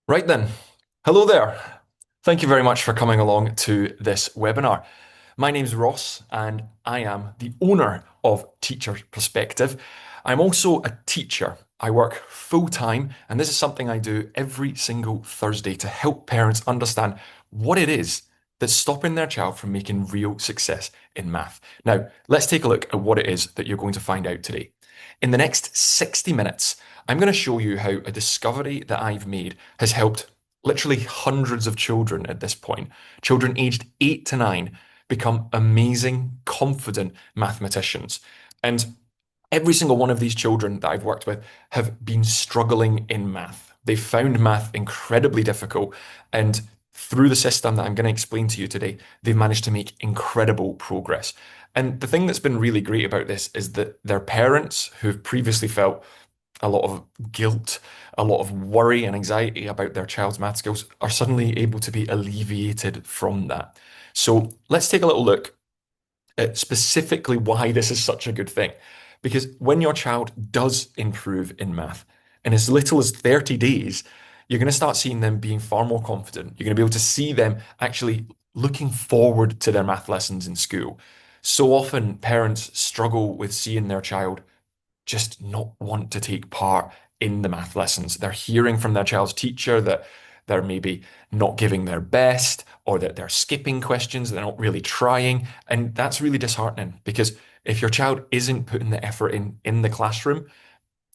Right then. Hello there. Thank you very much for coming along to this webinar. My name's Ross, and I am the owner of Teacher Perspective. I'm also a teacher. I work full time, and this is something I do every single Thursday to help parents understand what it is that's stopping their child from making real success in math. Now, let's take a look at what it is that you're going to find out today. In the next 60 minutes, I'm going to show you how a discovery that I've made has helped literally hundreds of children at this point, children aged 8 to 9, become amazing, confident mathematicians. And every single one of these children that I've worked with have been struggling in math. They've found math incredibly difficult. And through the system that I'm going to explain to you today, they've managed to make incredible progress. And the thing that's been really great about this is that their parents, who've previously felt a lot of guilt, a lot of worry and anxiety about their child's math skills, are suddenly able to be alleviated from that. So let's take a little look at specifically why this is such a good thing. Because when your child does improve in math, in as little as 30 days, you're going to start seeing them being far more confident. You're going to be able to see them actually looking forward to their math lessons in school. So often, parents struggle with seeing their child just not want to take part in the math lessons. They're hearing from their child's teacher that they're maybe not giving their best or that they're skipping questions, they're not really trying. And that's really disheartening because if your child isn't putting the effort in the classroom,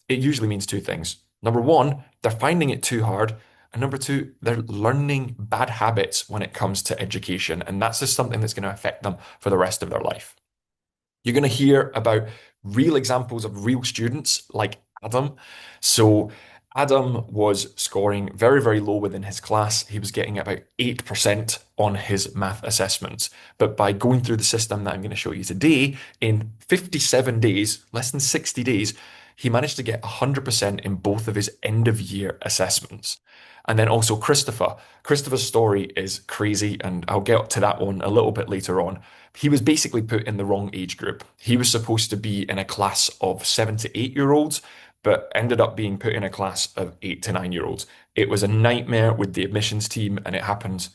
it usually means two things. Number one, they're finding it too hard. And number two, they're learning bad habits when it comes to education. And that's just something that's going to affect them for the rest of their life. You're going to hear about real examples of real students like Adam. So, Adam was scoring very, very low within his class. He was getting about 8% on his math assessments. But by going through the system that I'm going to show you today, in 57 days, less than 60 days, he managed to get 100% in both of his end of year assessments. And then also Christopher. Christopher's story is crazy, and I'll get to that one a little bit later on. He was basically put in the wrong age group. He was supposed to be in a class of 7 to 8 year olds, but ended up being put in a class of 8 to 9 year olds. It was a nightmare with the admissions team, and it happened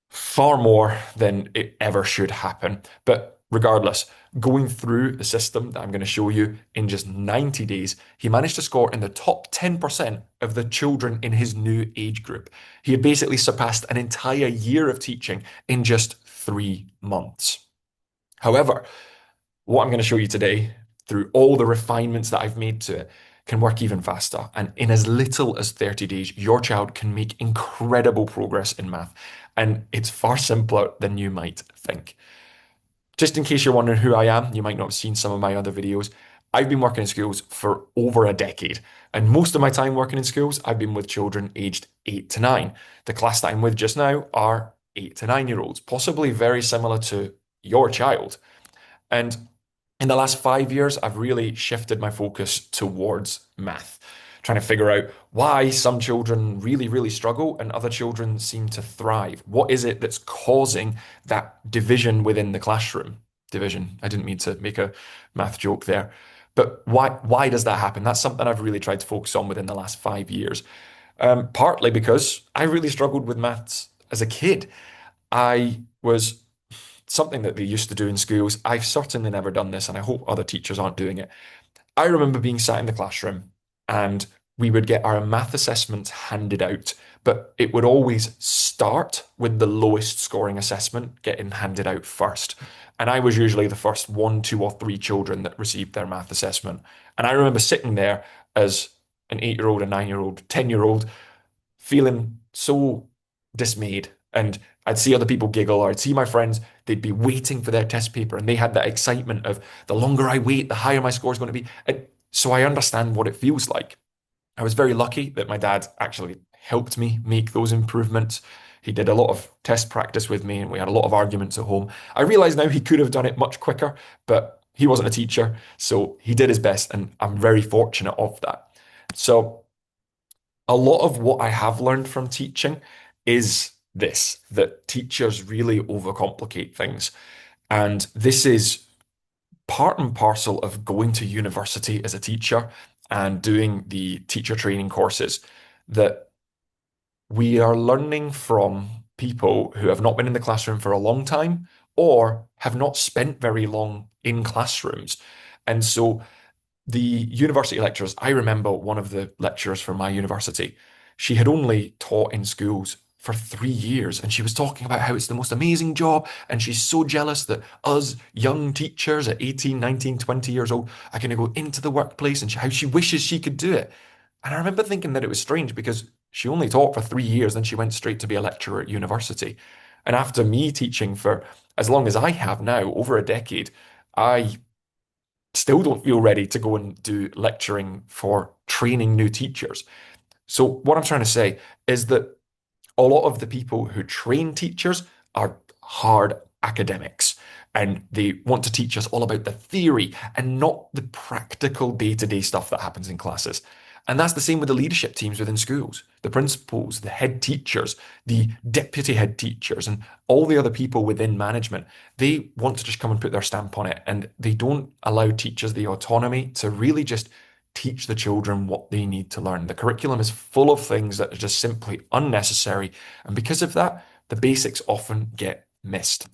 far more than it ever should happen. But regardless, going through the system that I'm going to show you in just 90 days, he managed to score in the top 10% of the children in his new age group. He had basically surpassed an entire year of teaching in just 3 months. However, what I'm going to show you today, through all the refinements that I've made to it, can work even faster. And in as little as 30 days, your child can make incredible progress in math. And it's far simpler than you might think. Just in case you're wondering who I am, you might not have seen some of my other videos. I've been working in schools for over a decade. And most of my time working in schools, I've been with children aged 8 to 9. The class that I'm with just now are 8 to 9 year olds, possibly very similar to your child. And in the last 5 years, I've really shifted my focus towards math, trying to figure out why some children really, really struggle and other children seem to thrive. What is it that's causing that division within the classroom? Division. I didn't mean to make a math joke there. But why does that happen? That's something I've really tried to focus on within the last 5 years. Partly because I really struggled with maths as a kid. I was something that they used to do in schools. I've certainly never done this, and I hope other teachers aren't doing it. I remember being sat in the classroom and we would get our math assessments handed out, but it would always start with the lowest scoring assessment getting handed out first. And I was usually the first one, two, or three children that received their math assessment. And I remember sitting there as an 8 year old, a 9 year old, 10 year old, feeling so dismayed. And I'd see other people giggle, or I'd see my friends, they'd be waiting for their test paper, and they had that excitement of the longer I wait, the higher my score is going to be. And so I understand what it feels like. I was very lucky that my dad actually helped me make those improvements. He did a lot of test practice with me, and we had a lot of arguments at home. I realize now he could have done it much quicker, but he wasn't a teacher, so he did his best, and I'm very fortunate of that. So a lot of what I have learned from teaching is this, that teachers really overcomplicate things. And this is part and parcel of going to university as a teacher and doing the teacher training courses, that we are learning from people who have not been in the classroom for a long time or have not spent very long in classrooms. And so the university lecturers, I remember one of the lecturers from my university, she had only taught in schools for 3 years and she was talking about how it's the most amazing job and she's so jealous that us young teachers at 18, 19, 20 years old are going to go into the workplace and how she wishes she could do it. And I remember thinking that it was strange because she only taught for 3 years, then she went straight to be a lecturer at university. And after me teaching for as long as I have now, over a decade, I still don't feel ready to go and do lecturing for training new teachers. So, what I'm trying to say is that a lot of the people who train teachers are hard academics and they want to teach us all about the theory and not the practical day-to-day stuff that happens in classes. And that's the same with the leadership teams within schools, the principals, the head teachers, the deputy head teachers, and all the other people within management. They want to just come and put their stamp on it, and they don't allow teachers the autonomy to really just teach the children what they need to learn. The curriculum is full of things that are just simply unnecessary. And because of that, the basics often get missed.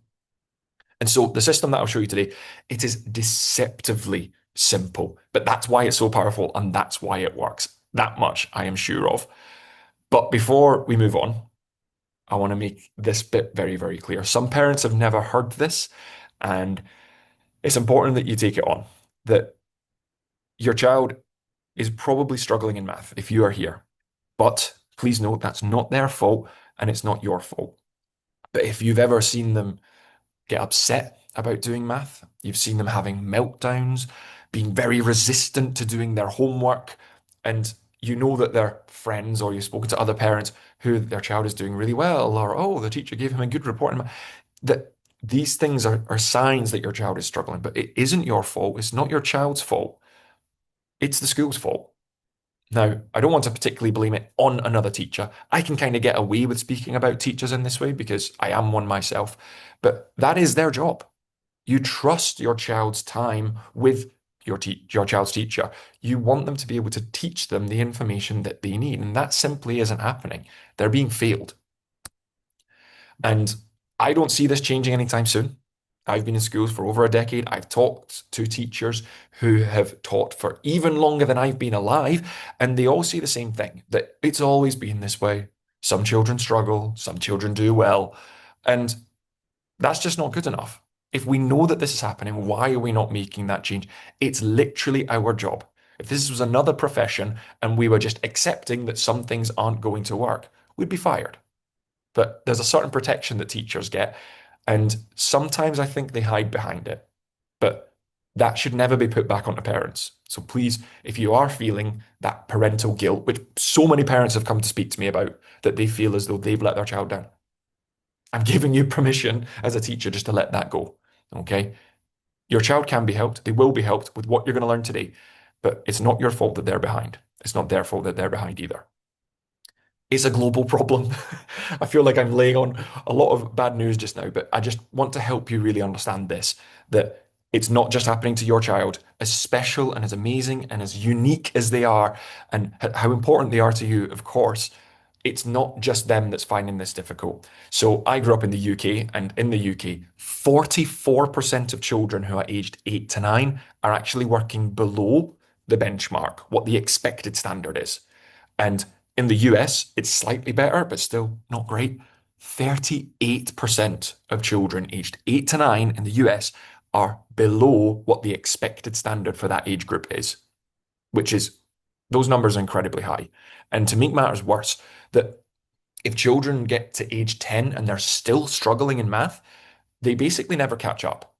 And so the system that I'll show you today, it is deceptively simple, but that's why it's so powerful and that's why it works. That much I am sure of. But before we move on, I want to make this bit very, very clear. Some parents have never heard this, and it's important that you take it on, that your child is probably struggling in math if you are here. But please note that's not their fault and it's not your fault. But if you've ever seen them get upset about doing math, you've seen them having meltdowns, being very resistant to doing their homework, and you know that their friends or you've spoken to other parents who their child is doing really well, or oh, the teacher gave him a good report, that these things are signs that your child is struggling, but it isn't your fault. It's not your child's fault. It's the school's fault. Now, I don't want to particularly blame it on another teacher. I can kind of get away with speaking about teachers in this way because I am one myself, but that is their job. You trust your child's time with your child's teacher. You want them to be able to teach them the information that they need, and that simply isn't happening. They're being failed. And I don't see this changing anytime soon. I've been in schools for over a decade. I've talked to teachers who have taught for even longer than I've been alive, and they all say the same thing, that it's always been this way. Some children struggle, some children do well, and that's just not good enough. If we know that this is happening, why are we not making that change? It's literally our job. If this was another profession and we were just accepting that some things aren't going to work, we'd be fired. But there's a certain protection that teachers get, and sometimes I think they hide behind it. But that should never be put back onto parents. So please, if you are feeling that parental guilt, which so many parents have come to speak to me about, that they feel as though they've let their child down, I'm giving you permission as a teacher just to let that go. Okay? Your child can be helped. They will be helped with what you're going to learn today, but it's not your fault that they're behind. It's not their fault that they're behind either. It's a global problem. I feel like I'm laying on a lot of bad news just now, but I just want to help you really understand this, that it's not just happening to your child, as special and as amazing and as unique as they are, and how important they are to you, of course. It's not just them that's finding this difficult. So I grew up in the UK, and in the UK, 44% of children who are aged 8 to 9 are actually working below the benchmark, what the expected standard is. And in the US, it's slightly better, but still not great. 38% of children aged 8 to 9 in the US are below what the expected standard for that age group is, which is, those numbers are incredibly high. And to make matters worse, that if children get to age 10 and they're still struggling in math, they basically never catch up.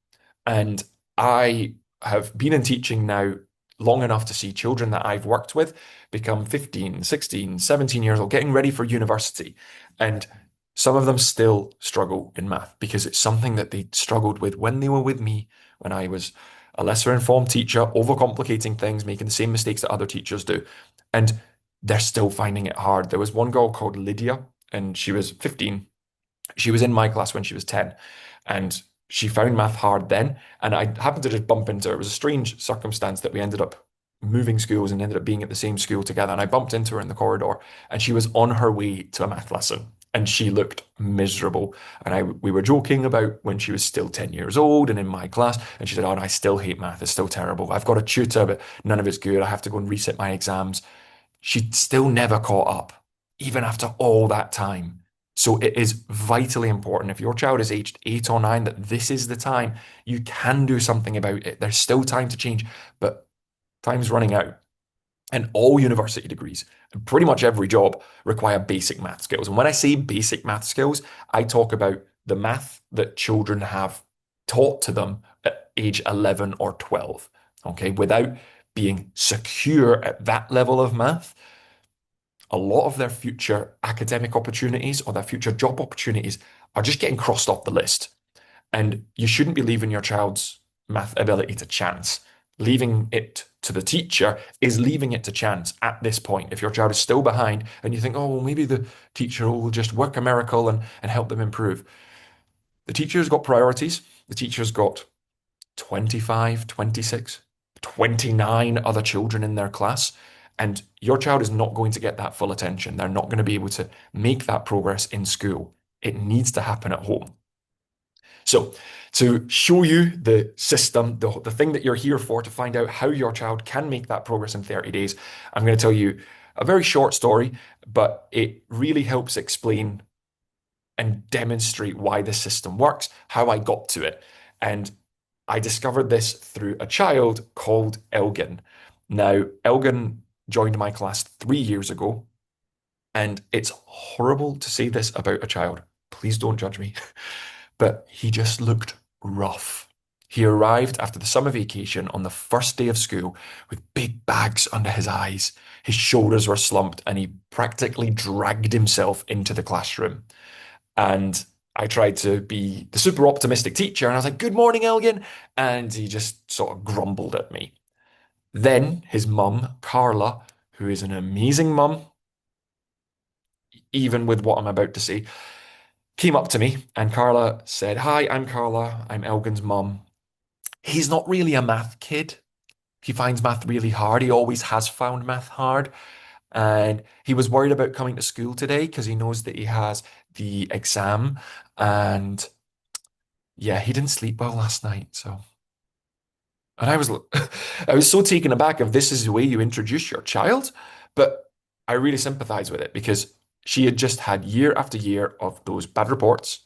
And I have been in teaching now long enough to see children that I've worked with become 15, 16, 17 years old, getting ready for university. And some of them still struggle in math because it's something that they struggled with when they were with me, when I was a lesser informed teacher, overcomplicating things, making the same mistakes that other teachers do. And they're still finding it hard. There was one girl called Lydia, and she was 15. She was in my class when she was 10. And she found math hard then, and I happened to just bump into her. It was a strange circumstance that we ended up moving schools and ended up being at the same school together. And I bumped into her in the corridor, and she was on her way to a math lesson. And she looked miserable. And we were joking about when she was still 10 years old and in my class. And she said, "Oh, and I still hate math. It's still terrible. I've got a tutor, but none of it's good. I have to go and reset my exams." She still never caught up, even after all that time. So it is vitally important if your child is aged 8 or 9 that this is the time. You can do something about it. There's still time to change, but time's running out. And all university degrees, and pretty much every job, require basic math skills. And when I say basic math skills, I talk about the math that children have taught to them at age 11 or 12. Okay, without being secure at that level of math, a lot of their future academic opportunities or their future job opportunities are just getting crossed off the list. And you shouldn't be leaving your child's math ability to chance. Leaving it to the teacher is leaving it to chance at this point. If your child is still behind and you think, oh, well, maybe the teacher will just work a miracle and help them improve. The teacher's got priorities. The teacher's got 25, 26, 29 other children in their class. And your child is not going to get that full attention. They're not going to be able to make that progress in school. It needs to happen at home. So, to show you the system, the thing that you're here for, to find out how your child can make that progress in 30 days, I'm going to tell you a very short story, but it really helps explain and demonstrate why this system works, how I got to it. And I discovered this through a child called Elgin. Now, Elgin joined my class 3 years ago, and it's horrible to say this about a child. Please don't judge me. But he just looked rough. He arrived after the summer vacation on the first day of school with big bags under his eyes. His shoulders were slumped, and he practically dragged himself into the classroom. And I tried to be the super optimistic teacher, and I was like, "Good morning, Elgin." And he just sort of grumbled at me. Then his mum, Carla, who is an amazing mum, even with what I'm about to say, came up to me, and Carla said, "Hi, I'm Carla. I'm Elgin's mum. He's not really a math kid. He finds math really hard. He always has found math hard. And he was worried about coming to school today because he knows that he has the exam. And yeah, he didn't sleep well last night. So, and I was, I was so taken aback of this is the way you introduce your child. But I really sympathize with it because she had just had year after year of those bad reports,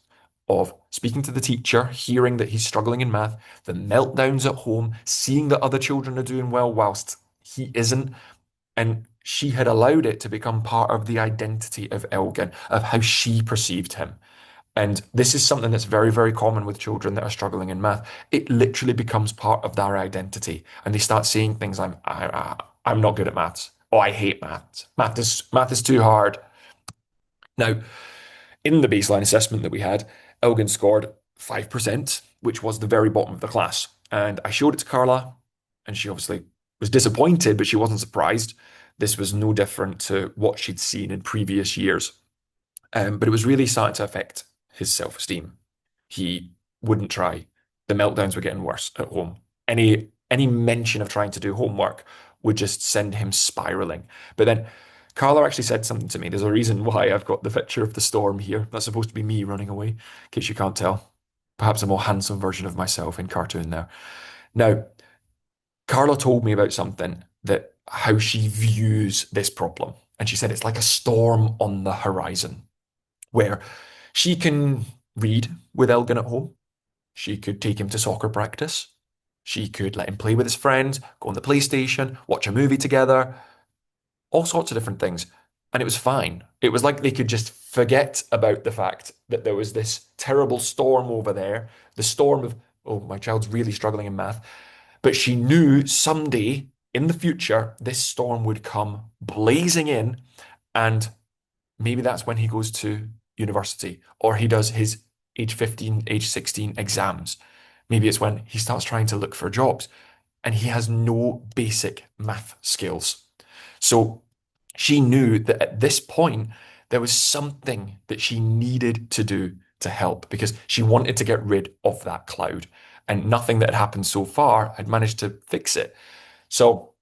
of speaking to the teacher, hearing that he's struggling in math, the meltdowns at home, seeing that other children are doing well whilst he isn't. And she had allowed it to become part of the identity of Elgin, of how she perceived him. And this is something that's very, very common with children that are struggling in math. It literally becomes part of their identity, and they start saying things. I'm not good at maths. Oh, I hate maths. Math is too hard. Now, in the baseline assessment that we had, Elgin scored 5%, which was the very bottom of the class. And I showed it to Carla, and she obviously was disappointed, but she wasn't surprised. This was no different to what she'd seen in previous years. But it was really starting to affect his self-esteem. He wouldn't try. The meltdowns were getting worse at home. Any mention of trying to do homework would just send him spiraling. But then Carla actually said something to me. There's a reason why I've got the picture of the storm here. That's supposed to be me running away, in case you can't tell. Perhaps a more handsome version of myself in cartoon there. Now, Carla told me about something that how she views this problem. And she said it's like a storm on the horizon where she can read with Elgin at home. She could take him to soccer practice. She could let him play with his friends, go on the PlayStation, watch a movie together, all sorts of different things. And it was fine. It was like they could just forget about the fact that there was this terrible storm over there, the storm of, oh, my child's really struggling in math. But she knew someday in the future, this storm would come blazing in, and maybe that's when he goes to university or he does his age 15, age 16 exams. Maybe it's when he starts trying to look for jobs and he has no basic math skills. So she knew that at this point, there was something that she needed to do to help because she wanted to get rid of that cloud. And nothing that had happened so far had managed to fix it. So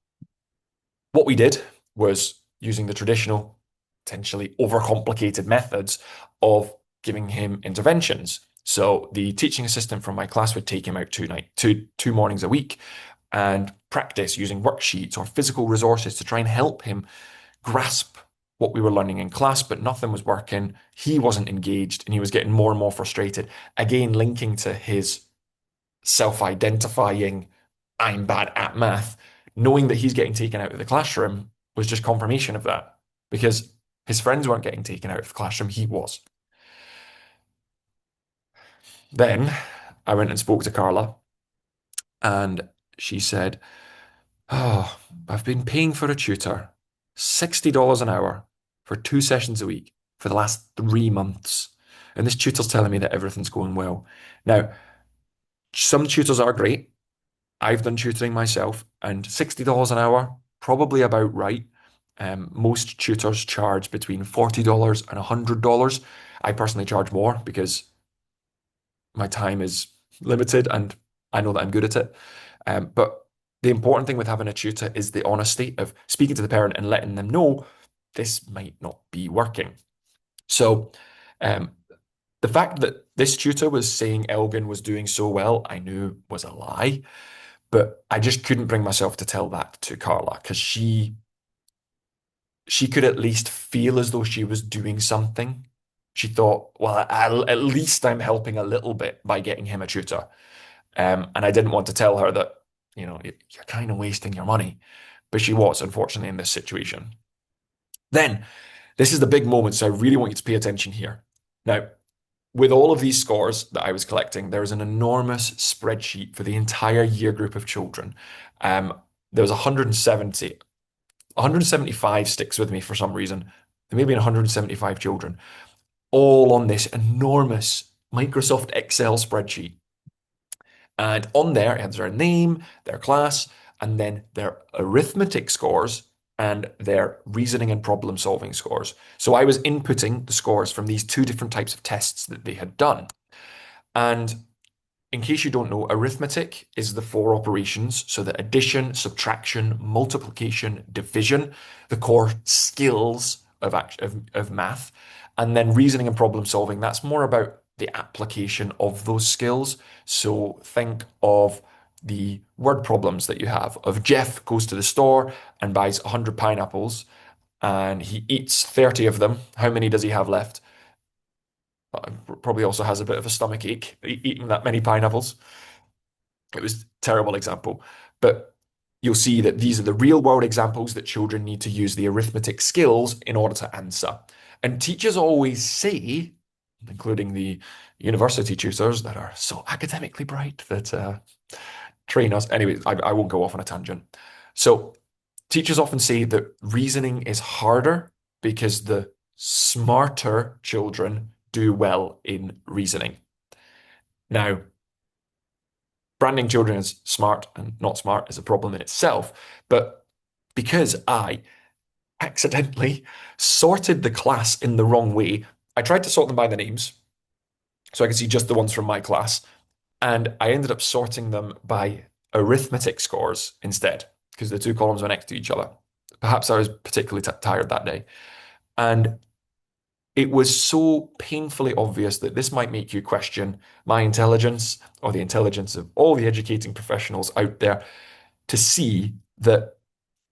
What we did was using the traditional, potentially overcomplicated methods of giving him interventions. So the teaching assistant from my class would take him out two mornings a week and practice using worksheets or physical resources to try and help him grasp what we were learning in class, but nothing was working. He wasn't engaged and he was getting more and more frustrated. Again, linking to his self-identifying, I'm bad at math, knowing that he's getting taken out of the classroom was just confirmation of that because his friends weren't getting taken out of the classroom, he was. Then I went and spoke to Carla and she said, "Oh, I've been paying for a tutor, $60 an hour for 2 sessions a week for the last 3 months. And this tutor's telling me that everything's going well." Now, some tutors are great. I've done tutoring myself, and $60 an hour, probably about right. Most tutors charge between $40 and $100. I personally charge more because my time is limited and I know that I'm good at it. But the important thing with having a tutor is the honesty of speaking to the parent and letting them know this might not be working. So, um, the fact that this tutor was saying Elgin was doing so well, I knew was a lie, but I just couldn't bring myself to tell that to Carla because she could at least feel as though she was doing something. She thought, well, at least I'm helping a little bit by getting him a tutor. And I didn't want to tell her that, you're kind of wasting your money. But she was, unfortunately, in this situation. Then, this is the big moment, so I really want you to pay attention here. Now, with all of these scores that I was collecting, there was an enormous spreadsheet for the entire year group of children. Um, there was 170, 175 sticks with me for some reason. There may have been 175 children, all on this enormous Microsoft Excel spreadsheet. And on there, it has their name, their class, and then their arithmetic scores and their reasoning and problem solving scores. So I was inputting the scores from these two different types of tests that they had done. And in case you don't know, arithmetic is the four operations. So the addition, subtraction, multiplication, division, the core skills of math. And then reasoning and problem solving, that's more about the application of those skills. So think of the word problems that you have of Jeff goes to the store and buys 100 pineapples and he eats 30 of them. How many does he have left? Probably also has a bit of a stomach ache eating that many pineapples. It was a terrible example, but you'll see that these are the real world examples that children need to use the arithmetic skills in order to answer. And teachers always say, including the university tutors that are so academically bright that train us. Anyway, I won't go off on a tangent. So teachers often say that reasoning is harder because the smarter children do well in reasoning. Now, branding children as smart and not smart is a problem in itself, but because I accidentally sorted the class in the wrong way, I tried to sort them by the names so I could see just the ones from my class, and I ended up sorting them by arithmetic scores instead because the two columns were next to each other. Perhaps I was particularly tired that day. And it was so painfully obvious that this might make you question my intelligence or the intelligence of all the educating professionals out there to see that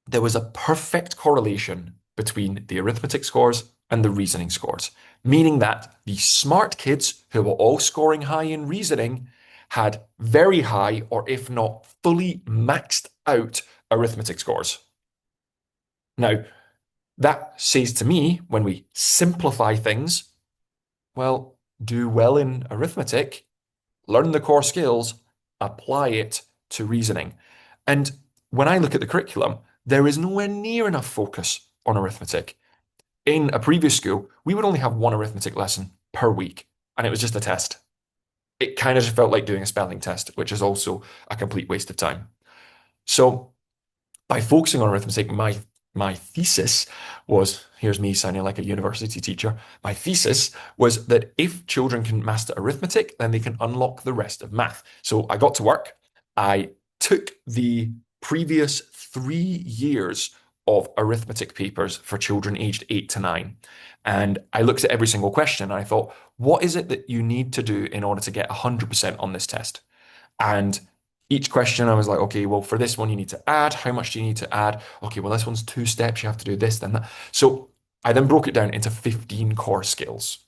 there was a perfect correlation between the arithmetic scores and the reasoning scores, meaning that the smart kids who were all scoring high in reasoning had very high, or if not fully maxed out, arithmetic scores. Now, that says to me, when we simplify things, well, do well in arithmetic, learn the core skills, apply it to reasoning. And when I look at the curriculum, there is nowhere near enough focus on arithmetic. In a previous school, we would only have one arithmetic lesson per week, and it was just a test. It kind of just felt like doing a spelling test, which is also a complete waste of time. So by focusing on arithmetic, my thesis was, here's me sounding like a university teacher. My thesis was that if children can master arithmetic, then they can unlock the rest of math. So I got to work. I took the previous 3 years of arithmetic papers for children aged 8 to 9. And I looked at every single question and I thought, what is it that you need to do in order to get 100% on this test? And each question I was like, okay, well, for this one, you need to add. How much do you need to add? Okay, well, this one's 2 steps. You have to do this, then that. So I then broke it down into 15 core skills.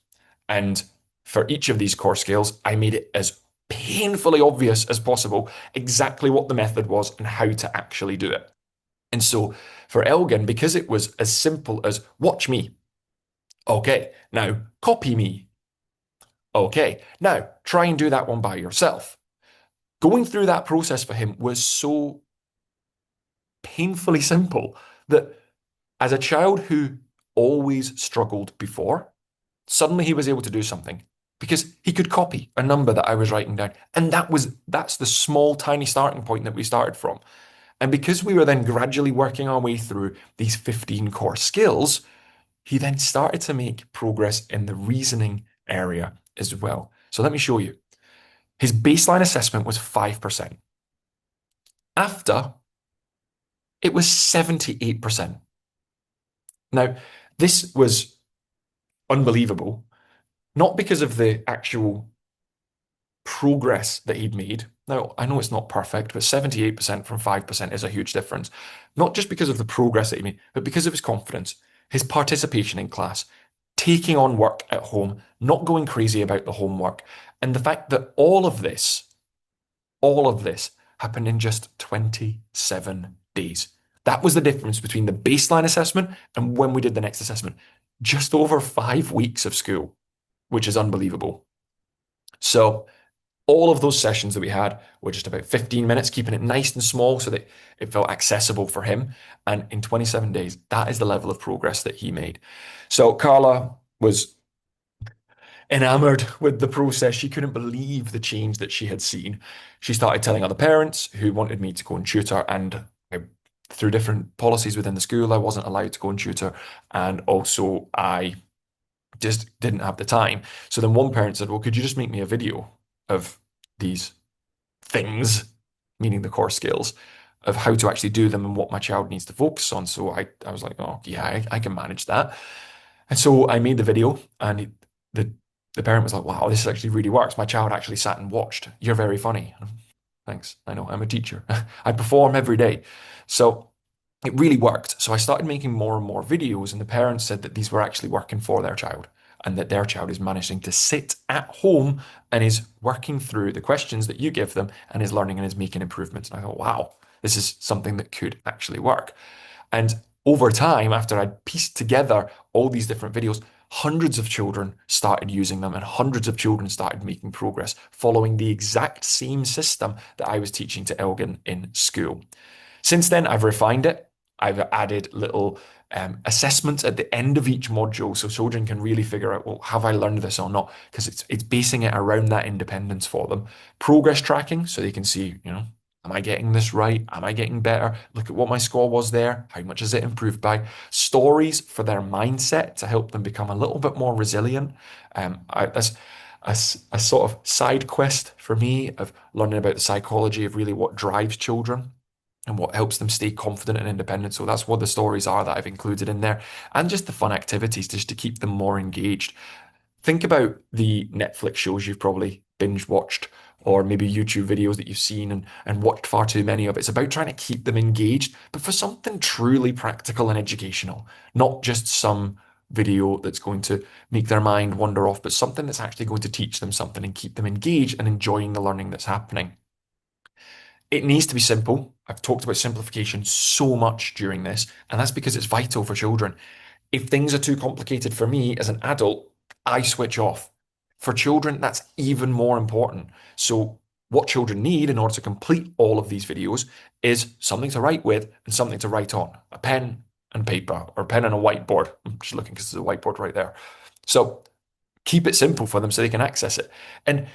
And for each of these core skills, I made it as painfully obvious as possible exactly what the method was and how to actually do it. And so for Elgin, because it was as simple as watch me. Okay, now copy me. Okay, now try and do that one by yourself. Going through that process for him was so painfully simple that as a child who always struggled before, suddenly he was able to do something because he could copy a number that I was writing down. And that's the small, tiny starting point that we started from. And because we were then gradually working our way through these 15 core skills, he then started to make progress in the reasoning area as well. So let me show you. His baseline assessment was 5%. After, it was 78%. Now, this was unbelievable, not because of the actual progress that he'd made. Now, I know it's not perfect, but 78% from 5% is a huge difference. Not just because of the progress that he made, but because of his confidence, his participation in class, taking on work at home, not going crazy about the homework, and the fact that all of this happened in just 27 days. That was the difference between the baseline assessment and when we did the next assessment. Just over 5 weeks of school, which is unbelievable. So all of those sessions that we had were just about 15 minutes, keeping it nice and small so that it felt accessible for him. And in 27 days, that is the level of progress that he made. So Carla was enamored with the process. She couldn't believe the change that she had seen. She started telling other parents who wanted me to go and tutor, and through different policies within the school, I wasn't allowed to go and tutor. And also, I just didn't have the time. So then one parent said, well, could you just make me a video of these things, meaning the core skills, of how to actually do them and what my child needs to focus on? So I was like, oh, yeah, I can manage that. And so I made the video, and the parent was like, wow, this actually really works. My child actually sat and watched. You're very funny. Thanks. I know, I'm a teacher. I perform every day. So it really worked. So I started making more and more videos, and the parents said that these were actually working for their child and that their child is managing to sit at home and is working through the questions that you give them and is learning and is making improvements. And I thought, wow, this is something that could actually work. And over time, after I'd pieced together all these different videos, hundreds of children started using them and hundreds of children started making progress following the exact same system that I was teaching to Elgin in school. Since then, I've refined it. I've added little assessments at the end of each module so children can really figure out, well, have I learned this or not? Because it's basing it around that independence for them. Progress tracking, so they can see, am I getting this right? Am I getting better? Look at what my score was there. How much has it improved by? Stories for their mindset to help them become a little bit more resilient. That's a sort of side quest for me of learning about the psychology of really what drives children and what helps them stay confident and independent. So that's what the stories are that I've included in there. And just the fun activities just to keep them more engaged. Think about the Netflix shows you've probably binge watched, or maybe YouTube videos that you've seen and watched far too many of. It's about trying to keep them engaged, but for something truly practical and educational, not just some video that's going to make their mind wander off, but something that's actually going to teach them something and keep them engaged and enjoying the learning that's happening. It needs to be simple. I've talked about simplification so much during this, and that's because it's vital for children. If things are too complicated for me as an adult, I switch off. For children, that's even more important. So, what children need in order to complete all of these videos is something to write with and something to write on, a pen and paper, or a pen and a whiteboard. I'm just looking because there's a whiteboard right there. So, keep it simple for them so they can access it. And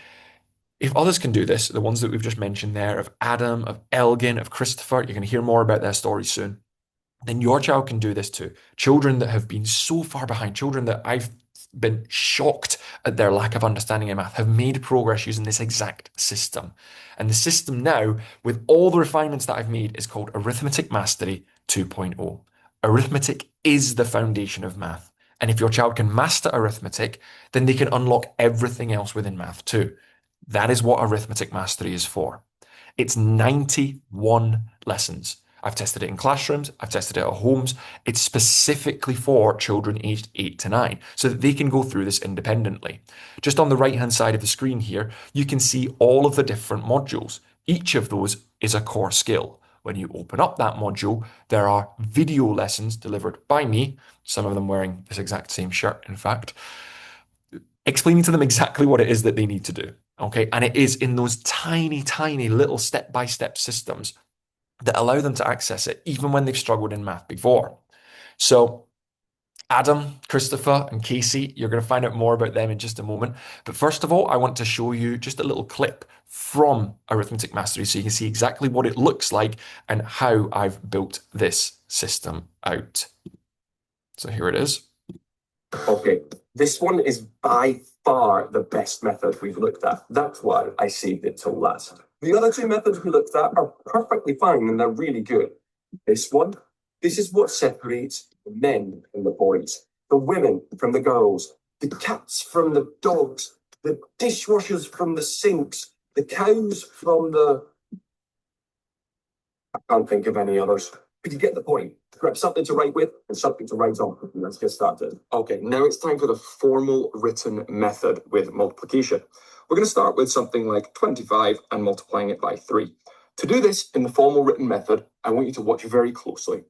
if others can do this, the ones that we've just mentioned there, of Adam, of Elgin, of Christopher, you're going to hear more about their stories soon, then your child can do this too. Children that have been so far behind, children that I've been shocked at their lack of understanding in math, have made progress using this exact system. And the system now, with all the refinements that I've made, is called Arithmetic Mastery 2.0. Arithmetic is the foundation of math. And if your child can master arithmetic, then they can unlock everything else within math too. That is what Arithmetic Mastery is for. It's 91 lessons. I've tested it in classrooms, I've tested it at homes. It's specifically for children aged 8 to 9 so that they can go through this independently. Just on the right-hand side of the screen here, you can see all of the different modules. Each of those is a core skill. When you open up that module, there are video lessons delivered by me, some of them wearing this exact same shirt, in fact, explaining to them exactly what it is that they need to do. Okay. And it is in those tiny, tiny little step-by-step systems that allow them to access it, even when they've struggled in math before. So Adam, Christopher, and Casey, you're going to find out more about them in just a moment. But first of all, I want to show you just a little clip from Arithmetic Mastery so you can see exactly what it looks like and how I've built this system out. So here it is. Okay, this one is by far the best method we've looked at. That's why I saved it till last. The other two methods we looked at are perfectly fine and they're really good. This one, this is what separates the men from the boys, the women from the girls, the cats from the dogs, the dishwashers from the sinks, the cows from the... I can't think of any others. But you get the point. Grab something to write with and something to write on. Let's get started. Okay, now it's time for the formal written method with multiplication. We're going to start with something like 25 and multiplying it by 3. To do this in the formal written method, I want you to watch very closely.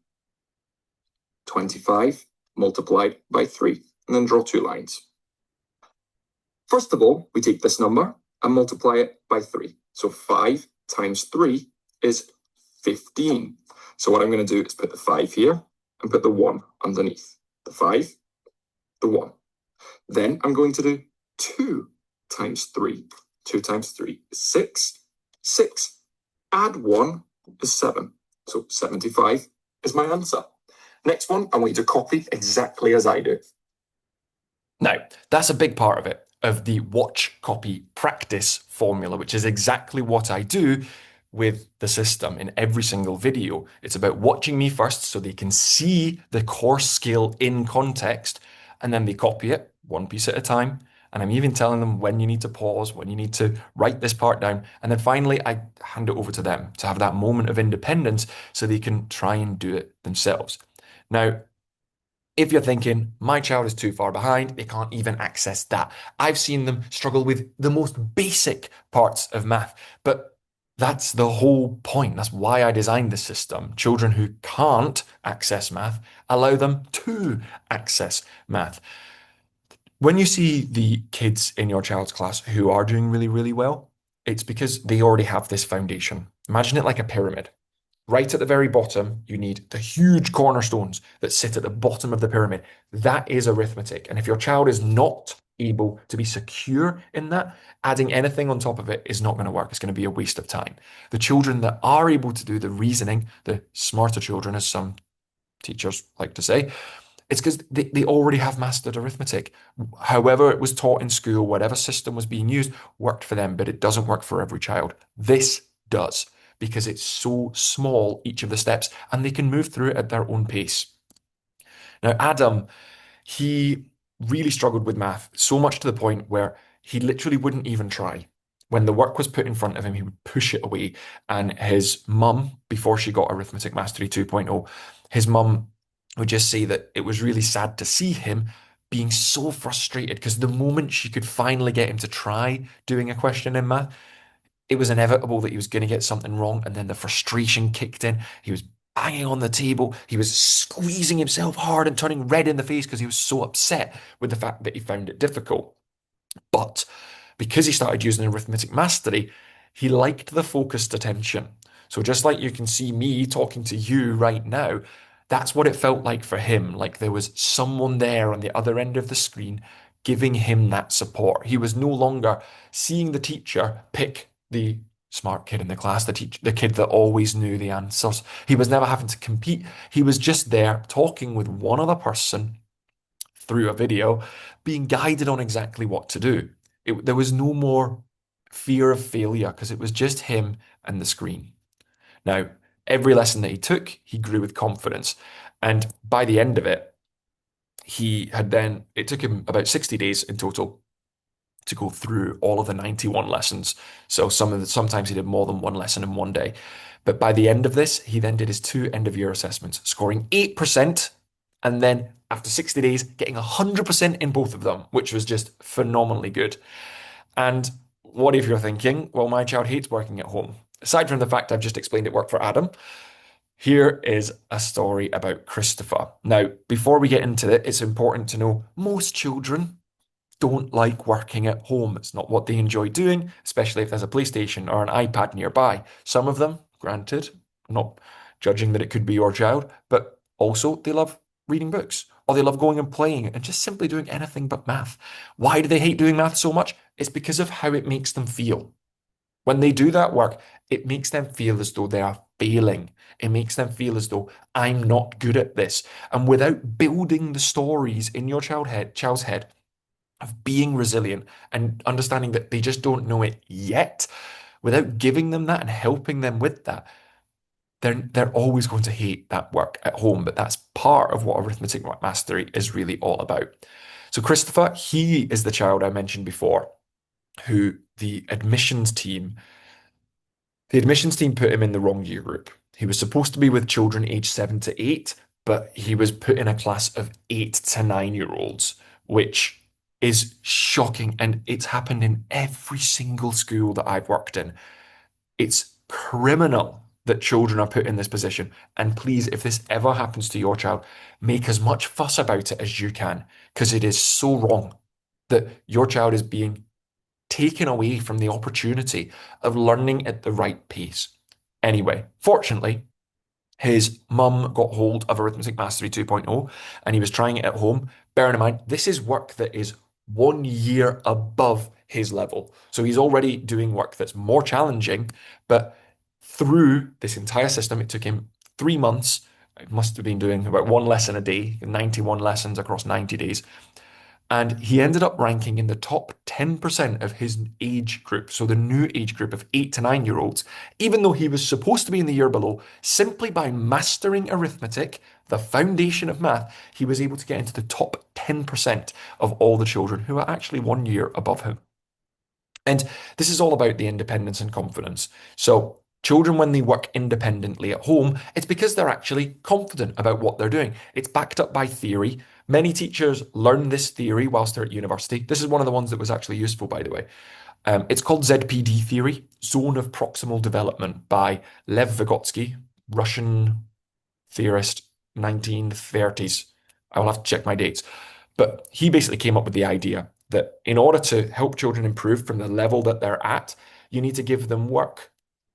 25 multiplied by 3, and then draw 2 lines. First of all, we take this number and multiply it by 3. So 5 times 3 is 15. So what I'm going to do is put the 5 here and put the 1 underneath. The 5, the 1. Then I'm going to do 2 times 3. 2 times 3 is 6. 6. Add 1 is 7. So 75 is my answer. Next one, I want you to copy exactly as I do. Now, that's a big part of it, of the watch, copy, practice formula, which is exactly what I do with the system in every single video. It's about watching me first so they can see the course skill in context, and then they copy it one piece at a time. And I'm even telling them when you need to pause, when you need to write this part down. And then finally, I hand it over to them to have that moment of independence so they can try and do it themselves. Now, if you're thinking, my child is too far behind, they can't even access that. I've seen them struggle with the most basic parts of math, but that's the whole point. That's why I designed the system. Children who can't access math, allow them to access math. When you see the kids in your child's class who are doing really, really well, it's because they already have this foundation. Imagine it like a pyramid. Right at the very bottom, you need the huge cornerstones that sit at the bottom of the pyramid. That is arithmetic. And if your child is not able to be secure in that, adding anything on top of it is not going to work. It's going to be a waste of time. The children that are able to do the reasoning, the smarter children, as some teachers like to say, it's because they already have mastered arithmetic. However it was taught in school, whatever system was being used, worked for them, but it doesn't work for every child. This does, because it's so small, each of the steps, and they can move through it at their own pace. Now, Adam, he really struggled with math, so much to the point where he literally wouldn't even try. When the work was put in front of him, he would push it away. And his mum, before she got Arithmetic Mastery 2.0, his mum would just say that it was really sad to see him being so frustrated because the moment she could finally get him to try doing a question in math, it was inevitable that he was going to get something wrong, and then the frustration kicked in. He was banging on the table. He was squeezing himself hard and turning red in the face because he was so upset with the fact that he found it difficult. But because he started using arithmetic mastery, he liked the focused attention. So just like you can see me talking to you right now, that's what it felt like for him. Like there was someone there on the other end of the screen giving him that support. He was no longer seeing the teacher pick the smart kid in the class, the kid that always knew the answers. He was never having to compete. He was just there talking with one other person through a video, being guided on exactly what to do. There was no more fear of failure because it was just him and the screen. Now, Every lesson that he took, he grew with confidence. And by the end of it, it took him about 60 days in total to go through all of the 91 lessons. So sometimes he did more than one lesson in one day. But by the end of this, he then did his two end of year assessments, scoring 8%, and then after 60 days, getting 100% in both of them, which was just phenomenally good. And what if you're thinking, well, my child hates working at home? Aside from the fact I've just explained it worked for Adam, here is a story about Christopher. Now, before we get into it, it's important to know most children don't like working at home. It's not what they enjoy doing, especially if there's a PlayStation or an iPad nearby. Some of them, granted, I'm not judging that it could be your child, but also they love reading books or they love going and playing and just simply doing anything but math. Why do they hate doing math so much? It's because of how it makes them feel. When they do that work, it makes them feel as though they are failing. It makes them feel as though I'm not good at this. And without building the stories in your child's head of being resilient and understanding that they just don't know it yet, without giving them that and helping them with that, they're always going to hate that work at home. But that's part of what arithmetic mastery is really all about. So Christopher, he is the child I mentioned before, who the admissions team put him in the wrong year group. He was supposed to be with children aged 7 to 8, but he was put in a class of 8 to 9 year olds, which is shocking. And it's happened in every single school that I've worked in. It's criminal that children are put in this position. And please, if this ever happens to your child, make as much fuss about it as you can, because it is so wrong that your child is being taken away from the opportunity of learning at the right pace. Anyway, fortunately, his mum got hold of Arithmetic Mastery 2.0 and he was trying it at home. Bearing in mind, this is work that is 1 year above his level. So he's already doing work that's more challenging, but through this entire system, it took him 3 months. It must have been doing about one lesson a day, 91 lessons across 90 days. And he ended up ranking in the top 10% of his age group, so the new age group of 8 to 9 year olds, even though he was supposed to be in the year below, simply by mastering arithmetic, the foundation of math, he was able to get into the top 10% of all the children who are actually 1 year above him. And this is all about the independence and confidence. So, children, when they work independently at home, it's because they're actually confident about what they're doing. It's backed up by theory. Many teachers learn this theory whilst they're at university. This is one of the ones that was actually useful, by the way. It's called ZPD theory, Zone of Proximal Development, by Lev Vygotsky, Russian theorist, 1930s. I will have to check my dates. But he basically came up with the idea that in order to help children improve from the level that they're at, you need to give them work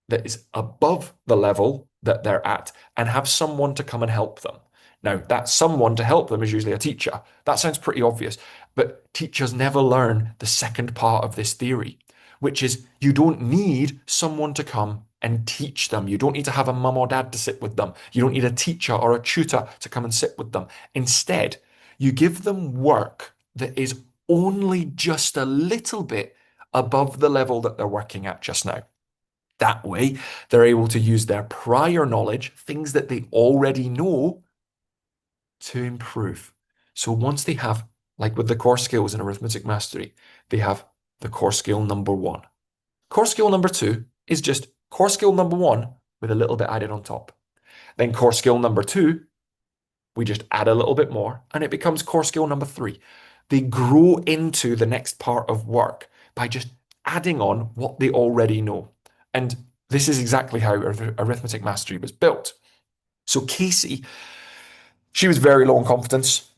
that is above the level that they're at and have someone to come and help them. Now, that someone to help them is usually a teacher. That sounds pretty obvious, but teachers never learn the second part of this theory, which is you don't need someone to come and teach them. You don't need to have a mum or dad to sit with them. You don't need a teacher or a tutor to come and sit with them. Instead, you give them work that is only just a little bit above the level that they're working at just now. That way, they're able to use their prior knowledge, things that they already know, to improve. So once they have, like with the core skills in arithmetic mastery, they have the core skill number one. Core skill number two is just core skill number one with a little bit added on top. Then core skill number two, we just add a little bit more and it becomes core skill number three. They grow into the next part of work by just adding on what they already know. And this is exactly how arithmetic mastery was built. So Casey, she was very low in confidence.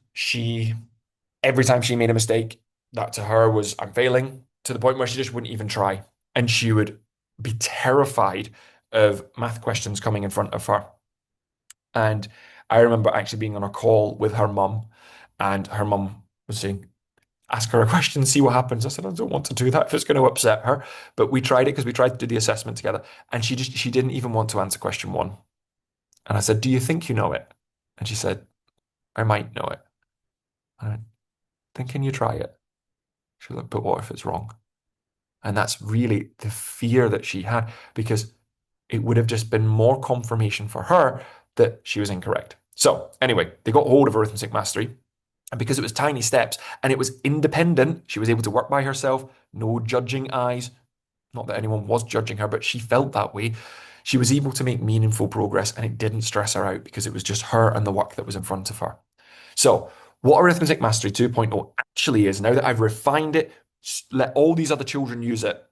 Every time she made a mistake, that to her was, I'm failing, to the point where she just wouldn't even try. And she would be terrified of math questions coming in front of her. And I remember actually being on a call with her mum, and her mum was saying, ask her a question, see what happens. I said, I don't want to do that if it's going to upset her. But we tried it because we tried to do the assessment together. And she didn't even want to answer question one. And I said, do you think you know it? And she said, I might know it. And I went, then can you try it? She looked, but what if it's wrong? And that's really the fear that she had, because it would have just been more confirmation for her that she was incorrect. So, anyway, they got hold of arithmetic mastery. And because it was tiny steps and it was independent, she was able to work by herself, no judging eyes. Not that anyone was judging her, but she felt that way. She was able to make meaningful progress and it didn't stress her out because it was just her and the work that was in front of her. So, what Arithmetic Mastery 2.0 actually is, now that I've refined it, let all these other children use it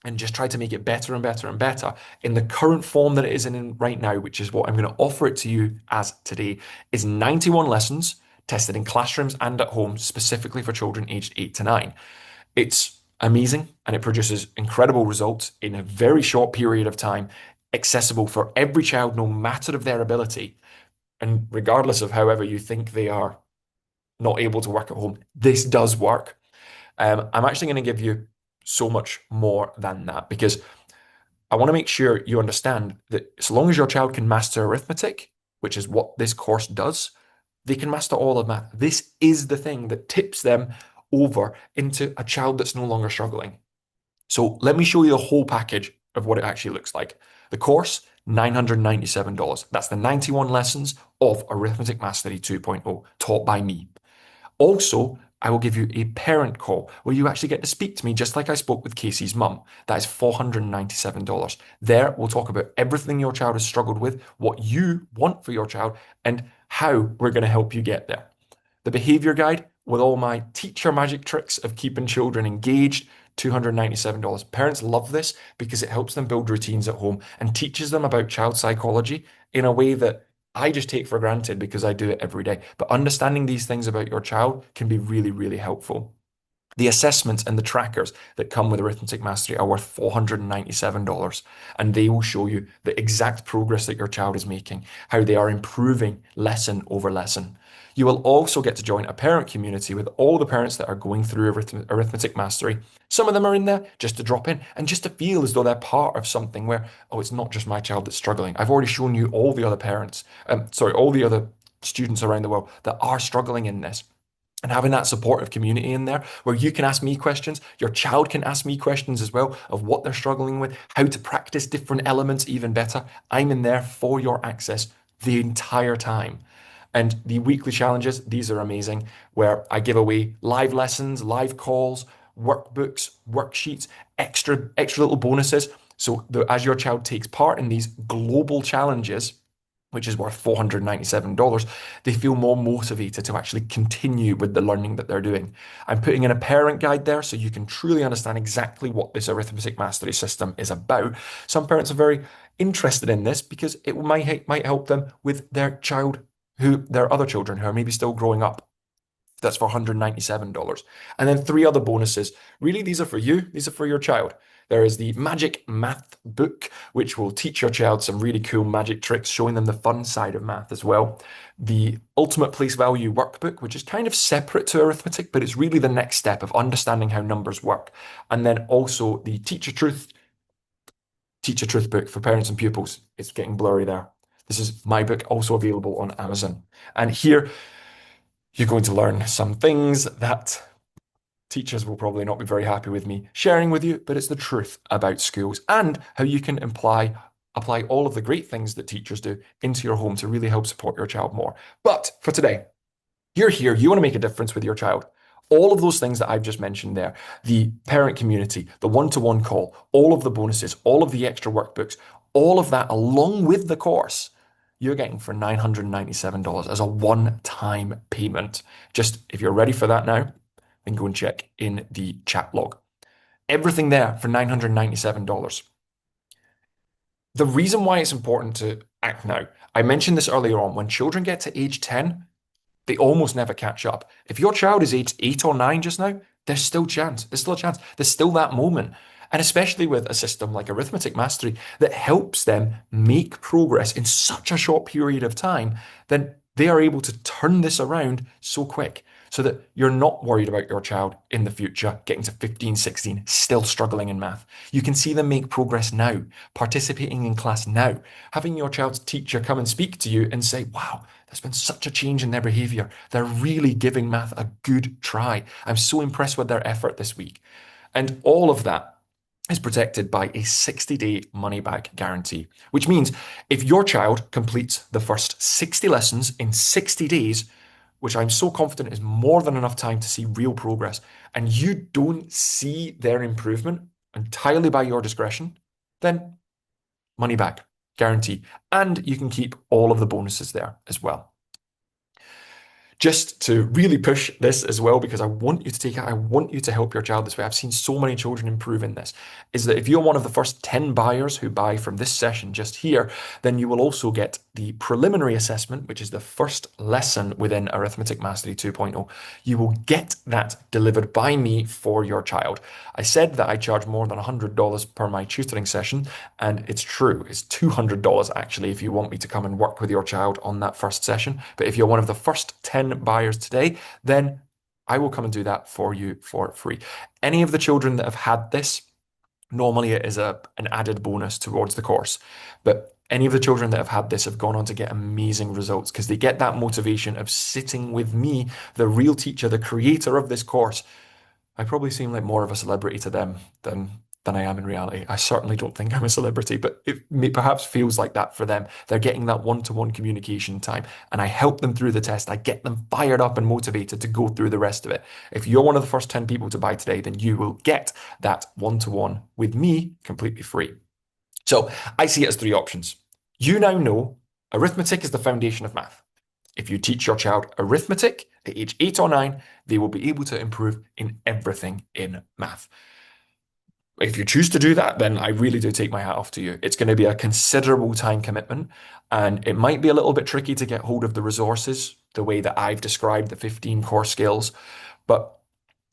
and just try to make it better and better and better in the current form that it is in right now, which is what I'm going to offer it to you as today, is 91 lessons tested in classrooms and at home, specifically for children aged 8 to 9. It's amazing and it produces incredible results in a very short period of time, accessible for every child, no matter of their ability. And regardless of however you think they are not able to work at home, this does work. I'm actually going to give you so much more than that because I want to make sure you understand that as long as your child can master arithmetic, which is what this course does, they can master all of math. This is the thing that tips them over into a child that's no longer struggling. So let me show you the whole package of what it actually looks like. The course, $997. That's the 91 lessons of Arithmetic Mastery 2.0 taught by me. Also, I will give you a parent call where you actually get to speak to me just like I spoke with Casey's mum. That is $497. There, we'll talk about everything your child has struggled with, what you want for your child, and how we're going to help you get there. The behavior guide with all my teacher magic tricks of keeping children engaged, $297. Parents love this because it helps them build routines at home and teaches them about child psychology in a way that I just take for granted because I do it every day. But understanding these things about your child can be really, really helpful. The assessments and the trackers that come with Arithmetic Mastery are worth $497, and they will show you the exact progress that your child is making, how they are improving lesson over lesson. You will also get to join a parent community with all the parents that are going through Arithmetic Mastery. Some of them are in there just to drop in and just to feel as though they're part of something where, oh, it's not just my child that's struggling. I've already shown you all the other parents, all the other students around the world that are struggling in this. And having that supportive community in there where you can ask me questions, your child can ask me questions as well of what they're struggling with, how to practice different elements even better. I'm in there for your access the entire time. And the weekly challenges, these are amazing, where I give away live lessons, live calls, workbooks, worksheets, extra little bonuses. So as your child takes part in these global challenges, which is worth $497, they feel more motivated to actually continue with the learning that they're doing. I'm putting in a parent guide there so you can truly understand exactly what this arithmetic mastery system is about. Some parents are very interested in this because it might help them with their their other children who are maybe still growing up. That's for $197. And then three other bonuses. Really, these are for you, these are for your child. There is the Magic Math book, which will teach your child some really cool magic tricks, showing them the fun side of math as well. The Ultimate Place Value workbook, which is kind of separate to arithmetic, but it's really the next step of understanding how numbers work. And then also the Teacher Truth book for parents and pupils. It's getting blurry there. This is my book, also available on Amazon. And here you're going to learn some things that teachers will probably not be very happy with me sharing with you, but it's the truth about schools and how you can apply all of the great things that teachers do into your home to really help support your child more. But for today, you're here, you want to make a difference with your child. All of those things that I've just mentioned there, the parent community, the one-to-one call, all of the bonuses, all of the extra workbooks, all of that along with the course, you're getting for $997 as a one-time payment. Just if you're ready for that now, then go and check in the chat log. Everything there for $997. The reason why it's important to act now, I mentioned this earlier on, when children get to age 10, they almost never catch up. If your child is age 8 or 9 just now, there's still chance. There's still a chance. There's still that moment. And especially with a system like Arithmetic Mastery that helps them make progress in such a short period of time, then they are able to turn this around so quick so that you're not worried about your child in the future getting to 15, 16, still struggling in math. You can see them make progress now, participating in class now, having your child's teacher come and speak to you and say, wow, there's been such a change in their behavior. They're really giving math a good try. I'm so impressed with their effort this week. And all of that is protected by a 60-day money-back guarantee, which means if your child completes the first 60 lessons in 60 days, which I'm so confident is more than enough time to see real progress, and you don't see their improvement entirely by your discretion, then money back, guarantee. And you can keep all of the bonuses there as well. Just to really push this as well, because I want you to take it, I want you to help your child this way. I've seen so many children improve in this. Is that if you're one of the first 10 buyers who buy from this session just here, then you will also get the preliminary assessment, which is the first lesson within Arithmetic Mastery 2.0. You will get that delivered by me for your child. I said that I charge more than $100 per my tutoring session, and it's true. It's $200 actually if you want me to come and work with your child on that first session. But if you're one of the first 10 buyers today, then I will come and do that for you for free. Any of the children that have had this, normally it is an added bonus towards the course. But any of the children that have had this have gone on to get amazing results because they get that motivation of sitting with me, the real teacher, the creator of this course. I probably seem like more of a celebrity to them than I am in reality. I certainly don't think I'm a celebrity, but it perhaps feels like that for them. They're getting that one-to-one communication time, and I help them through the test. I get them fired up and motivated to go through the rest of it. If you're one of the first 10 people to buy today, then you will get that one-to-one with me completely free. So I see it as three options. You now know arithmetic is the foundation of math. If you teach your child arithmetic at age 8 or 9, they will be able to improve in everything in math. If you choose to do that, then I really do take my hat off to you. It's going to be a considerable time commitment, and it might be a little bit tricky to get hold of the resources the way that I've described the 15 core skills, but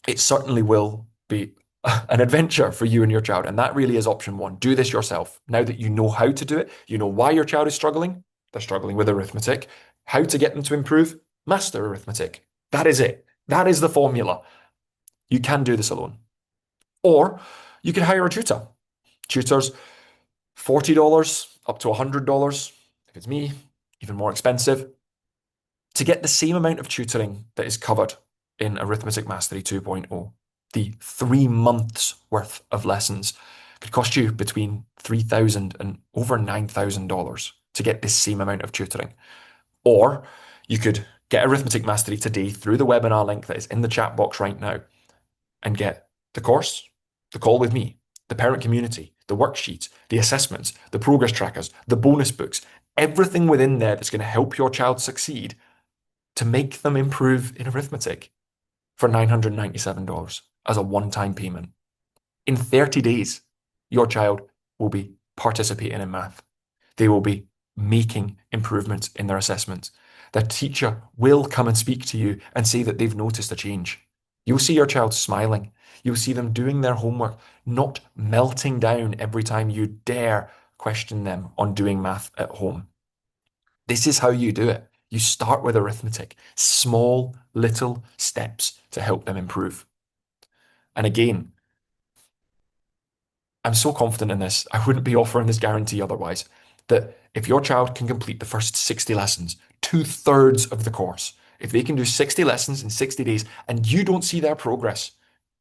it certainly will be an adventure for you and your child. And that really is option one. Do this yourself. Now that you know how to do it, you know why your child is struggling. They're struggling with arithmetic. How to get them to improve? Master arithmetic. That is it. That is the formula. You can do this alone. Or you can hire a tutor. Tutors, $40 up to $100. If it's me, even more expensive. To get the same amount of tutoring that is covered in Arithmetic Mastery 2.0, the 3 months worth of lessons could cost you between $3,000 and over $9,000 to get this same amount of tutoring. Or you could get Arithmetic Mastery today through the webinar link that is in the chat box right now and get the course, the call with me, the parent community, the worksheets, the assessments, the progress trackers, the bonus books, everything within there that's going to help your child succeed to make them improve in arithmetic for $997 as a one-time payment. In 30 days, your child will be participating in math. They will be making improvements in their assessments. Their teacher will come and speak to you and say that they've noticed a change. You'll see your child smiling. You'll see them doing their homework, not melting down every time you dare question them on doing math at home. This is how you do it. You start with arithmetic, small little steps to help them improve. And again, I'm so confident in this, I wouldn't be offering this guarantee otherwise, that if your child can complete the first 60 lessons, 2/3 of the course, if they can do 60 lessons in 60 days and you don't see their progress,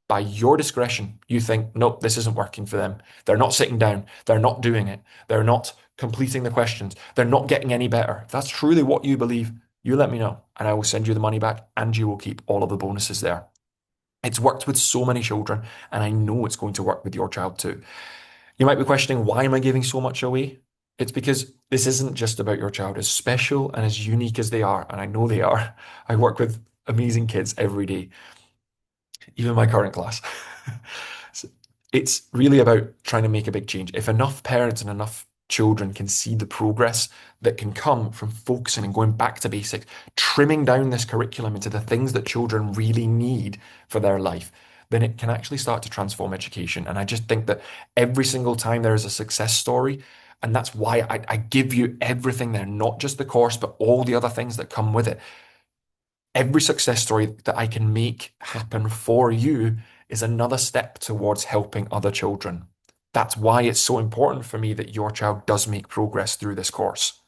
by your discretion, you think, nope, this isn't working for them. They're not sitting down. They're not doing it. They're not completing the questions. They're not getting any better. If that's truly what you believe, you let me know and I will send you the money back and you will keep all of the bonuses there. It's worked with so many children, and I know it's going to work with your child too. You might be questioning, why am I giving so much away? It's because this isn't just about your child. As special and as unique as they are, and I know they are, I work with amazing kids every day, even my current class. So it's really about trying to make a big change. If enough parents and enough children can see the progress that can come from focusing and going back to basics, trimming down this curriculum into the things that children really need for their life, then it can actually start to transform education. And I just think that every single time there is a success story, and that's why I give you everything there, not just the course, but all the other things that come with it. Every success story that I can make happen for you is another step towards helping other children. That's why it's so important for me that your child does make progress through this course.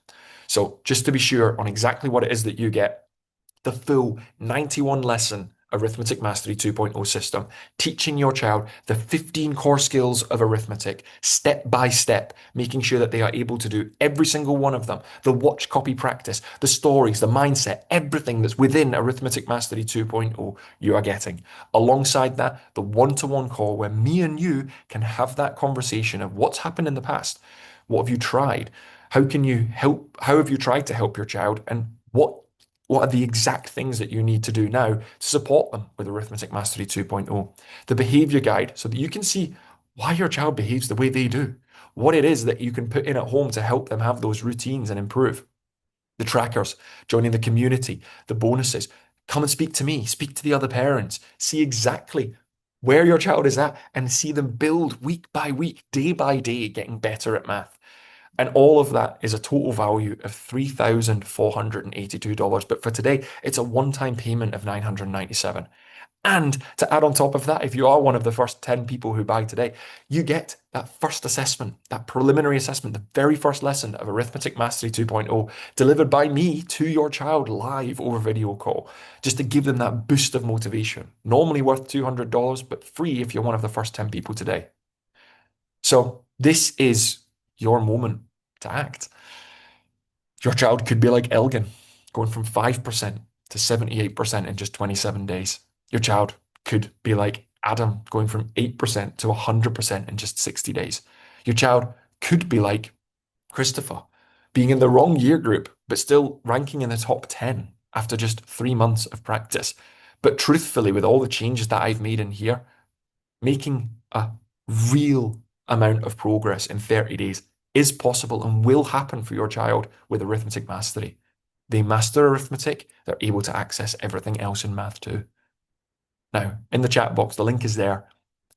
So just to be sure on exactly what it is that you get, the full 91 lesson Arithmetic Mastery 2.0 system, teaching your child the 15 core skills of arithmetic step by step, making sure that they are able to do every single one of them, the watch copy practice, the stories, the mindset, everything that's within Arithmetic Mastery 2.0 you are getting. Alongside that, the one-to-one call where me and you can have that conversation of what's happened in the past. What have you tried? How can you help? How have you tried to help your child? And what are the exact things that you need to do now to support them with Arithmetic Mastery 2.0? The behavior guide, so that you can see why your child behaves the way they do, what it is that you can put in at home to help them have those routines and improve. The trackers, joining the community, the bonuses. Come and speak to me, speak to the other parents, see exactly where your child is at and see them build week by week, day by day, getting better at math. And all of that is a total value of $3,482. But for today, it's a one-time payment of $997. And to add on top of that, if you are one of the first 10 people who buy today, you get that first assessment, that preliminary assessment, the very first lesson of Arithmetic Mastery 2.0, delivered by me to your child live over video call, just to give them that boost of motivation. Normally worth $200, but free if you're one of the first 10 people today. So this is your moment to act. Your child could be like Elgin, going from 5% to 78% in just 27 days. Your child could be like Adam, going from 8% to 100% in just 60 days. Your child could be like Christopher, being in the wrong year group, but still ranking in the top 10 after just 3 months of practice. But truthfully, with all the changes that I've made in here, making a real amount of progress in 30 days is possible and will happen for your child with arithmetic mastery. They master arithmetic, they're able to access everything else in math too. Now, in the chat box, the link is there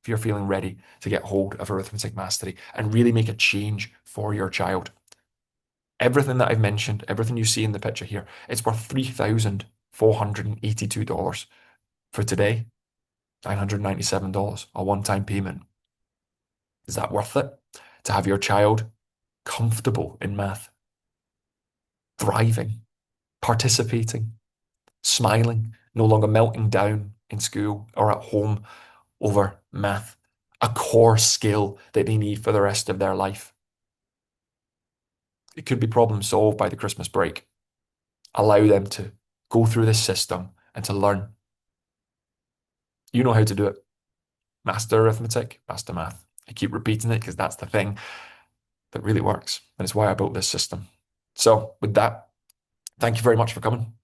if you're feeling ready to get hold of arithmetic mastery and really make a change for your child. Everything that I've mentioned, everything you see in the picture here, it's worth $3,482 for today. $997, a one-time payment. Is that worth it? To have your child comfortable in math, thriving, participating, smiling, no longer melting down in school or at home over math, a core skill that they need for the rest of their life. It could be problem solved by the Christmas break. Allow them to go through this system and to learn. You know how to do it. Master arithmetic, master math. I keep repeating it because that's the thing that really works. And it's why I built this system. So with that, thank you very much for coming.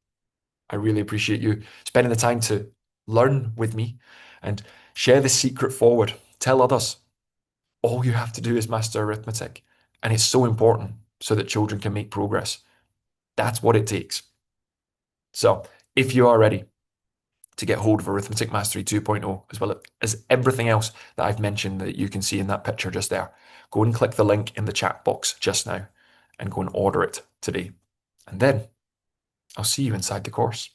I really appreciate you spending the time to learn with me and share this secret forward. Tell others. All you have to do is master arithmetic. And it's so important so that children can make progress. That's what it takes. So if you are ready to get hold of Arithmetic Mastery 2.0, as well as everything else that I've mentioned that you can see in that picture just there, go and click the link in the chat box just now and go and order it today. And then I'll see you inside the course.